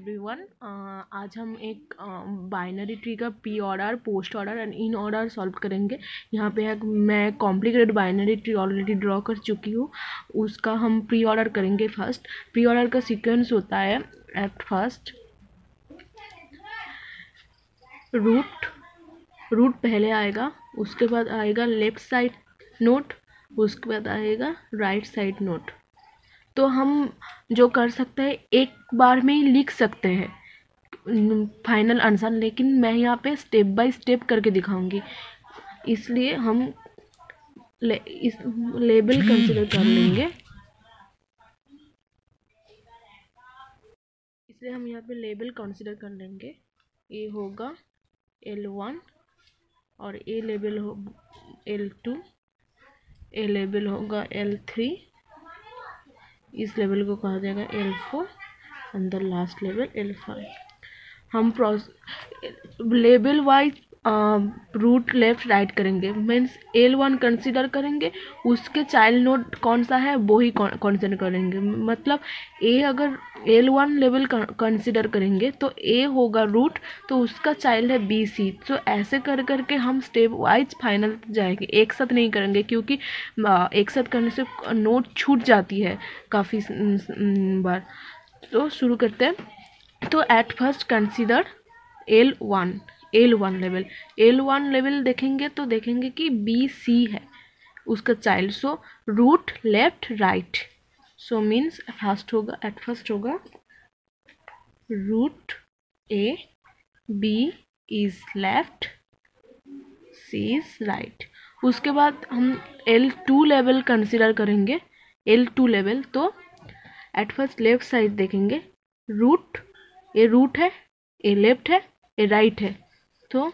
Everyone. आज हम एक बाइनरी ट्री का pre order, post order and in order solve करेंगे। यहाँ पे मैं complicated binary tree already draw कर चुकी हूँ, उसका हम प्री ऑर्डर करेंगे। फर्स्ट प्री ऑर्डर का सीक्वेंस होता है एट फर्स्ट रूट पहले आएगा, उसके बाद आएगा लेफ्ट साइड नोट, उसके बाद आएगा राइट साइड नोट। तो हम जो कर सकते हैं एक बार में ही लिख सकते हैं फाइनल आंसर, लेकिन मैं यहाँ पे स्टेप बाय स्टेप करके दिखाऊंगी, इसलिए हम इस लेबल कंसीडर कर लेंगे। इसलिए हम यहाँ पे लेबल कंसीडर कर लेंगे। ये होगा L1 और ए लेबल हो L2, ए लेबल होगा L3, इस लेवल को कहा जाएगा L4 and the last level L5। हम लेबल वाइज रूट लेफ्ट राइट करेंगे, मीन्स L1 कंसीडर करेंगे, उसके चाइल्ड नोड कौन सा है वो ही कंसीडर करेंगे। मतलब A अगर L1 लेवल कंसीडर करेंगे तो A होगा रूट, तो उसका चाइल्ड है BC। तो ऐसे कर करके हम स्टेप वाइज फाइनल जाएंगे, एक साथ नहीं करेंगे, क्योंकि एक साथ करने से नोट छूट जाती है काफ़ी बार। तो शुरू करते हैं। तो at first consider L1 level देखेंगे तो देखेंगे कि BC है उसका child. So root left right, so means at first होगा root A, B is left, C is right. उसके बाद हम L2 लेवल कंसीडर करेंगे। L2 लेवल तो एट फर्स्ट लेफ्ट साइड देखेंगे, ए रूट है, ए लेफ्ट है, ए राइट है, तो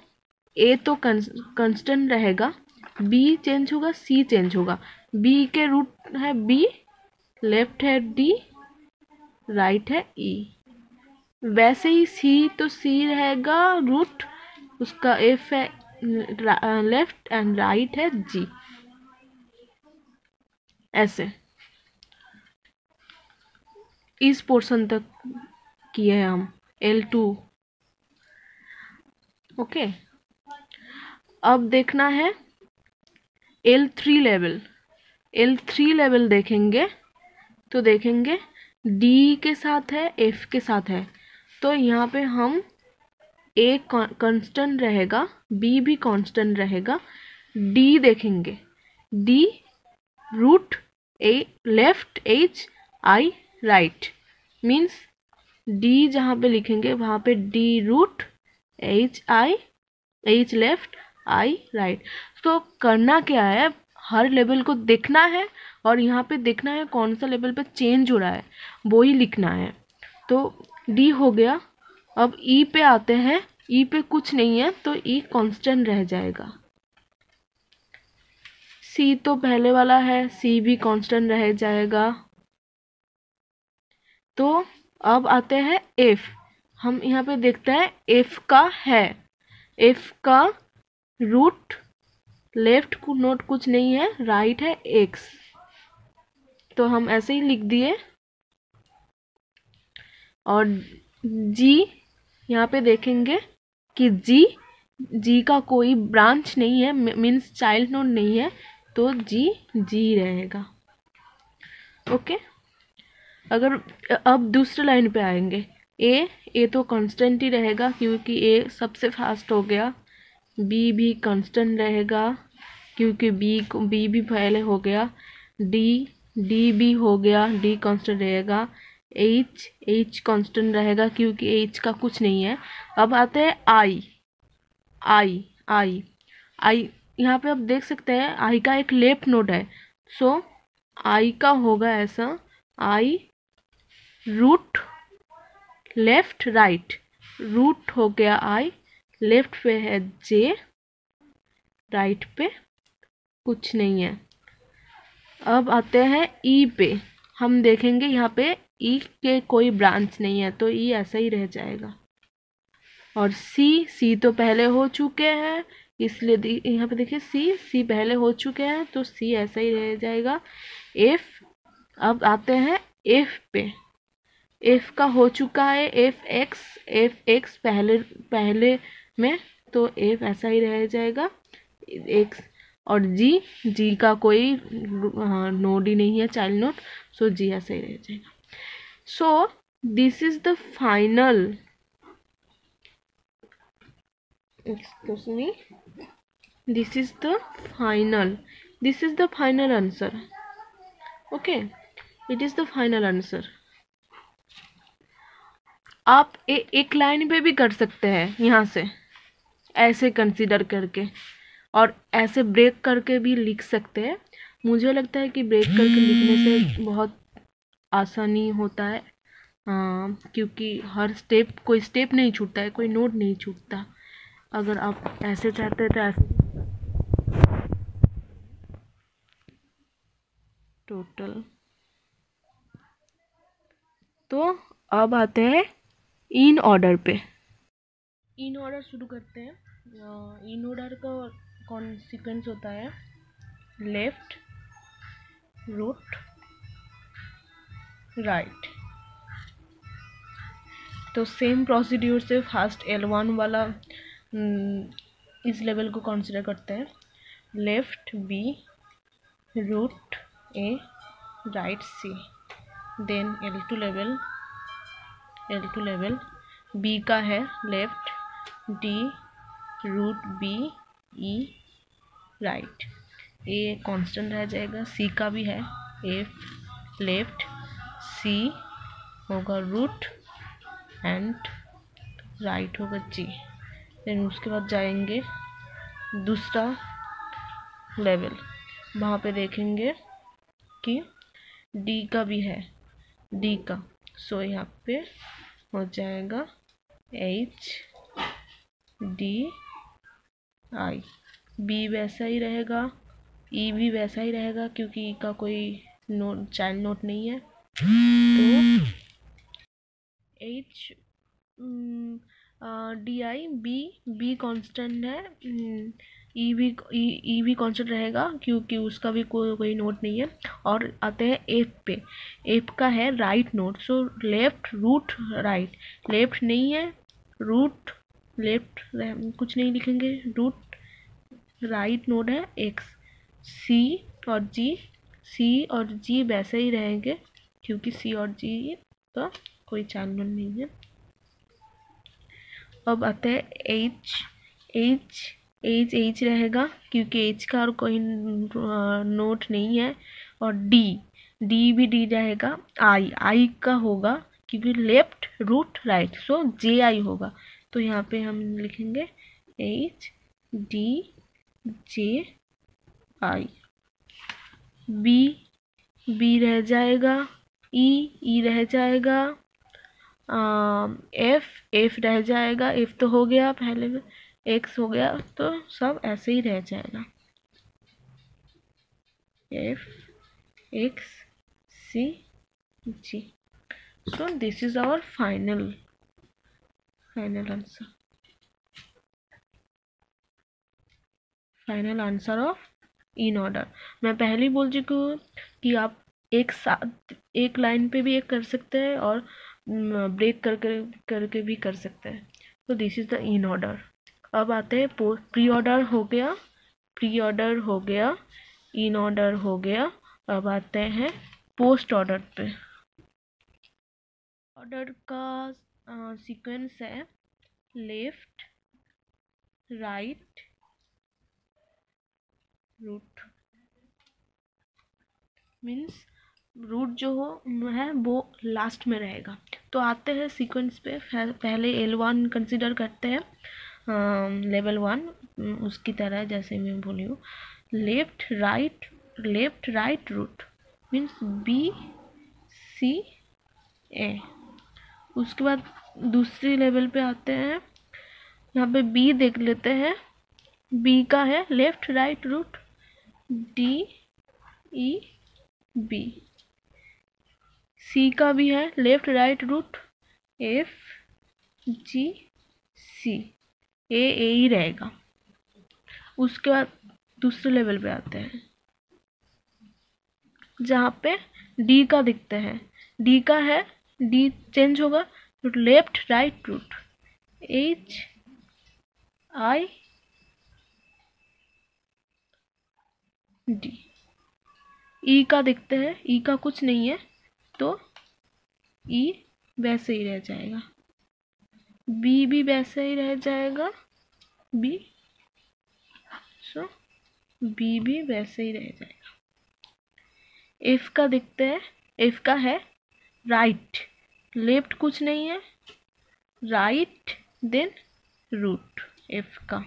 ए तो कांस्टेंट रहेगा, बी चेंज होगा, सी चेंज होगा। बी के रूट है बी, लेफ्ट है डी, राइट है ई। वैसे ही सी तो सी रहेगा रूट, उसका एफ है लेफ्ट एंड राइट है जी। ऐसे इस पोर्शन तक किए हैं हम L2। ओके, अब देखना है L3 लेवल देखेंगे तो देखेंगे D के साथ है, F के साथ है, तो यहाँ पे हम A कांस्टेंट रहेगा, B भी कांस्टेंट रहेगा, D देखेंगे, D root A left, H I right, means D जहाँ पे लिखेंगे वहाँ पे D root, H left, I right. तो करना क्या है, हर लेवल को देखना है और यहाँ पे देखना है कौन सा लेवल पे चेंज हो रहा है वो ही लिखना है। तो D हो गया। अब E पे आते हैं, E पे कुछ नहीं है तो E कांस्टेंट रह जाएगा। C तो पहले वाला है, C भी कांस्टेंट रह जाएगा। तो अब आते हैं F। हम यहाँ पे देखते हैं F का रूट लेफ्ट को नोट कुछ नहीं है, राइट है X, तो हम ऐसे ही लिख दिए। और G यहाँ पे देखेंगे कि G का कोई ब्रांच नहीं है, मीन्स चाइल्ड नोड नहीं है, तो G रहेगा। ओके, अगर अब दूसरे लाइन पे आएंगे, ए तो कांस्टेंट ही रहेगा क्योंकि ए सबसे फास्ट हो गया, बी भी कांस्टेंट रहेगा क्योंकि बी भी पहले हो गया, डी भी हो गया, डी कांस्टेंट रहेगा, एच कांस्टेंट रहेगा क्योंकि एच का कुछ नहीं है। अब आते हैं आई। यहाँ पे आप देख सकते हैं आई का एक लेफ्ट नोड है, सो आई का होगा ऐसा, आई रूट लेफ्ट राइट, रूट हो गया आई, लेफ्ट पे है जे, राइट पे कुछ नहीं है। अब आते हैं ई पे, हम देखेंगे यहाँ पे ई के कोई ब्रांच नहीं है तो ई ऐसा ही रह जाएगा। और सी तो पहले हो चुके हैं, इसलिए यहाँ पे देखिए सी पहले हो चुके हैं तो सी ऐसा ही रह जाएगा। एफ, अब आते हैं एफ पे, एफ का हो चुका है, एफ एक्स पहले में, तो एफ ऐसा ही रह जाएगा एक्स। और जी का कोई नोड ही नहीं है, चाइल्ड नोड, सो जी ऐसा ही रह जाएगा। सो this is the final, excuse me, this is the final answer. Okay, it is the final answer. आप एक लाइन पे भी कर सकते हैं यहाँ से, ऐसे कंसीडर करके, और ऐसे ब्रेक करके भी लिख सकते हैं। मुझे लगता है कि ब्रेक करके लिखने से बहुत आसानी होता है, क्योंकि हर स्टेप, कोई स्टेप नहीं छूटता है, कोई नोट नहीं छूटता। अगर आप ऐसे चाहते हैं तो ऐसे टोटल। तो अब आते हैं इन ऑर्डर पे। इन ऑर्डर शुरू करते हैं। इन ऑर्डर का कौन सीक्वेंस होता है, लेफ्ट, रूट, राइट। तो सेम प्रोसीड्यूर से फर्स्ट L1 वाला इस लेवल को कंसिडर करते हैं, left B, root A, right C. Then L2 level B का है left D, root B E, right. A constant रह जाएगा, सी का भी है एफ लेफ्ट, सी होगा रूट एंड राइट होगा जी। देन उसके बाद जाएंगे दूसरा लेवल, वहाँ पे देखेंगे कि डी का भी है, डी का, सो यहाँ पे हो जाएगा एच डी आई। बी वैसा ही रहेगा, ई भी वैसा ही रहेगा, क्योंकि ई का कोई नोट, चाइल्ड नोट नहीं है। तो H D I, be constant है, ई भी कांस्टेंट रहेगा, क्योंकि उसका भी कोई नोट नहीं है। और आते हैं एफ पे, एफ का है right note, so left root right, left नहीं है, रूट लेफ्ट कुछ नहीं लिखेंगे, रूट राइट नोड है एक्स। सी और जी वैसे ही रहेंगे, क्योंकि सी और जी का कोई चाइल्ड नोड नहीं है। अब आते हैं एच रहेगा, क्योंकि एच का और कोई नोट नहीं है। और डी भी डी रहेगा। आई का होगा, क्योंकि लेफ्ट रूट राइट, सो जे आई होगा। तो यहाँ पे हम लिखेंगे एच डी जे आई। बी रह जाएगा, ई रह जाएगा, एफ रह जाएगा, एफ तो हो गया पहले में, एक्स हो गया, तो सब ऐसे ही रह जाएगा, F X C G. So this is our final answer, final answer of in order. मैं पहले ही बोल चुकी हूँ कि आप एक साथ एक लाइन पे भी एक कर सकते हैं और ब्रेक करके भी कर सकते हैं। तो this is the in order. अब आते हैं प्री ऑर्डर हो गया, इन ऑर्डर हो गया। अब आते हैं पोस्ट ऑर्डर पे। ऑर्डर का सीक्वेंस है left right root, means root जो है वो लास्ट में रहेगा। तो आते हैं सीक्वेंस पे, पहले L1 कंसिडर करते हैं, लेवल 1 उसकी तरह, जैसे मैं बोली हूँ, left right root, means B C A. उसके बाद दूसरी लेवल पे आते हैं, यहाँ पे बी देख लेते हैं। बी का है left right root D E B. C का भी है left right root F G C, A ही रहेगा। उसके बाद दूसरे लेवल पे आते हैं, जहाँ पे डी का दिखते हैं। डी का है डी चेंज होगा तो left right root H I D। E का देखते हैं, ई का कुछ नहीं है तो ई वैसे ही रह जाएगा, बी भी वैसे ही रह जाएगा, बी सो बी भी वैसे ही रह जाएगा। एफ का देखते हैं, एफ का है राइट, लेफ्ट कुछ नहीं है, राइट देन रूट एफ का।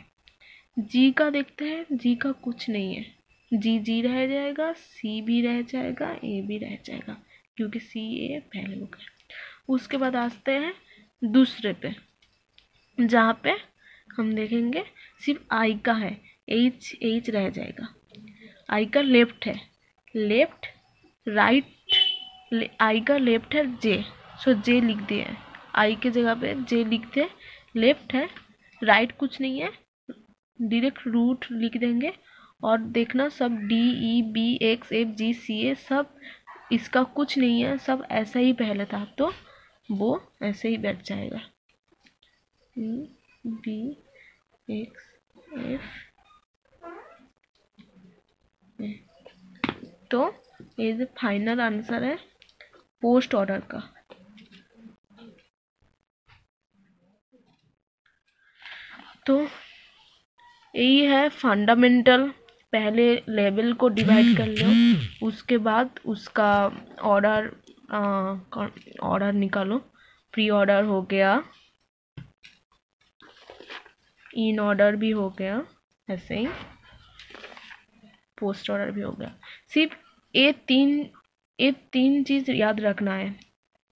जी का देखते हैं, जी का कुछ नहीं है, जी जी रह जाएगा, सी भी रह जाएगा, ए भी रह जाएगा क्योंकि सी ए पहले हो गया। उसके बाद आते हैं दूसरे पे, जहाँ पे हम देखेंगे सिर्फ आई का है, एच एच रह जाएगा, आई का लेफ्ट है, लेफ्ट राइट, आई का लेफ्ट है जे, सो जे लिख दिए, आई के जगह पे जे लिख दे, लेफ्ट है, राइट कुछ नहीं है, डायरेक्ट रूट लिख देंगे। और देखना सब D E B X F G C A सब इसका कुछ नहीं है, सब ऐसा ही पहले था तो वो ऐसे ही बैठ जाएगा, ई बी एक्स एफ। तो ये जो फाइनल आंसर है पोस्ट ऑर्डर का। तो यही है फंडामेंटल, पहले लेवल को डिवाइड कर लो, उसके बाद उसका ऑर्डर ऑर्डर निकालो, प्री ऑर्डर हो गया, इन ऑर्डर भी हो गया, ऐसे ही पोस्ट ऑर्डर भी हो गया। सिर्फ ये तीन चीज याद रखना है,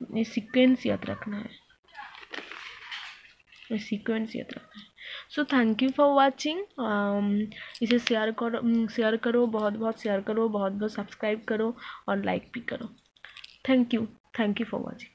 ये सीक्वेंस याद रखना है, ये सीक्वेंस याद रखना है। So thank you for watching. इसे शेयर करो, बहुत बहुत शेयर करो, बहुत बहुत सब्सक्राइब करो और लाइक भी करो। Thank you for watching.